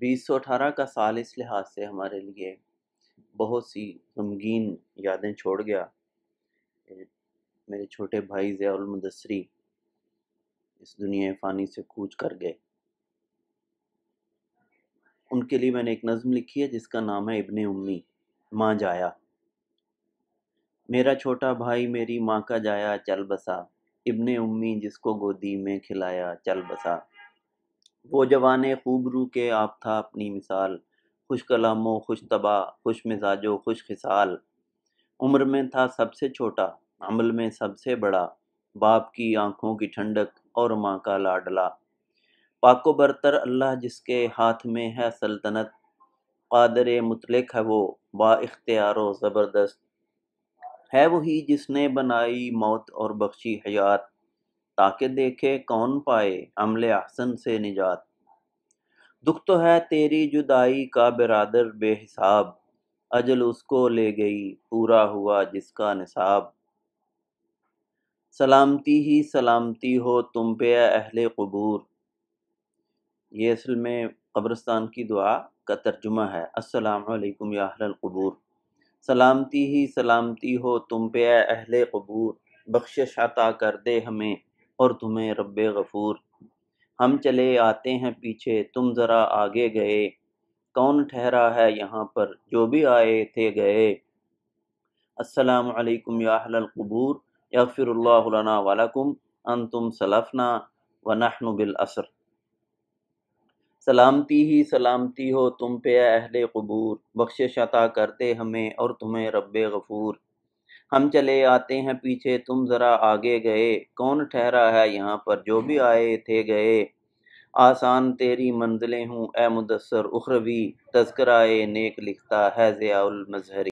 2018 کا سال اس لحاظ سے ہمارے لیے بہت سی غمگین یادیں چھوڑ گیا۔ میرے چھوٹے بھائی ضیاء المدثری اس دنیا فانی سے کوچ کر گئے۔ ان کے لیے میں نے ایک نظم لکھی ہے جس کا نام ہے ابن امی، ماں جایا۔ میرا چھوٹا بھائی میری ماں کا جایا چل بسا، ابن امی جس کو گودی میں کھلایا چل بسا۔ وہ جوان خوب رو کے آپ تھا اپنی مثال، خوش کلام و خوش طبع، خوش مزاج و خوش خصال۔ عمر میں تھا سب سے چھوٹا، عمل میں سب سے بڑا، باپ کی آنکھوں کی ٹھنڈک اور ماں کا لاڈلا۔ پاک و برتر اللہ جس کے ہاتھ میں ہے سلطنت، قادر مطلق ہے وہ با اختیار و زبردست۔ ہے وہی جس نے بنائی موت اور بخشی حیات، تاکہ دیکھے کون پائے عمل احسن سے نجات۔ دکھ تو ہے تیری جدائی کا برادر بے حساب، اجل اس کو لے گئی پورا ہوا جس کا نصاب۔ سلامتی ہی سلامتی ہو تم پہ اے اہل قبور، یہ اصل میں قبرستان کی دعا کا ترجمہ ہے۔ السلام علیکم یا اہل القبور، سلامتی ہی سلامتی ہو تم پہ اے اہل قبور، بخشش عطا کر دے ہمیں اور تمہیں رب غفور۔ ہم چلے آتے ہیں پیچھے تم ذرا آگے گئے، کون ٹھہرا ہے یہاں پر جو بھی آئے تھے گئے۔ السلام علیکم یا اہل القبور، یغفر اللہ لنا ولکم انتم سلفنا ونحن بالعصر۔ سلامتی ہی سلامتی ہو تم پہ اے اہل قبور، بخشش عطا کرتے ہمیں اور تمہیں رب غفور۔ ہم چلے آتے ہیں پیچھے تم ذرا آگے گئے، کون ٹھہرا ہے یہاں پر جو بھی آئے تھے گئے۔ آسان تیری منزلیں ہوں اے مدثر اخروی، تذکرہ نیک لکھتا ہے ضیاء المظہری۔